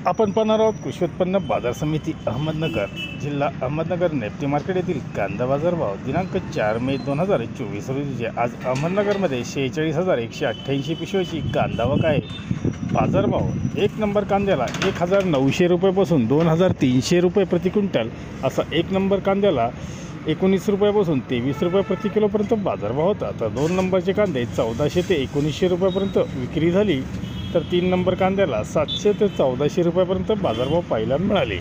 आपण पाहणार आहोत कृषी उत्पन्न बाजार समिती अहमदनगर, जिल्हा अहमदनगर, नेप्टी मार्केट येथील कांदा बाजार भाव दिनांक 4 मे 2024 रोजीचे आज अहमदनगरमध्ये 46,188 पिशव्याची कांदा आवक आहे। बाजारभाव एक नंबर कांद्याला 1,900 रुपयापासून 2,300 रुपये प्रति क्विंटल असा एक नंबर कांद्याला 19 रुपयापासून 23 रुपये प्रति किलोपर्यंत बाजारभाव होता। तर 2 नंबरचे कांदे 1400 ते 1900 रुपयापर्यंत विक्री झाली। तर 3 नंबर कांद्याला 700 ते 1400 रुपयापर्यंत बाजारभाव पाहायला मिळाले।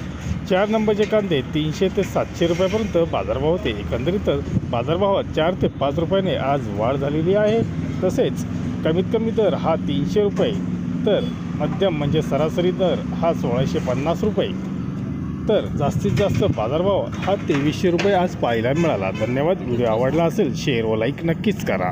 4 नंबरचे कांदे 300 ते 700 रुपयापर्यंत बाजारभाव होते। एकंदरीतच बाजारभावात 4 ते 5 रुपयाने आज वाढ झालेली आहे। तसेच कमीत कमी दर हा 300 रुपये, तर मध्यम म्हणजे सरासरी दर हा 1650 रुपये, तर जास्तीत जास्त बाजारभाव हा 2300 रुपये आज पाहायला मिळाला। धन्यवाद। व्हिडिओ आवडला असेल शेअर व लाईक नक्कीच करा।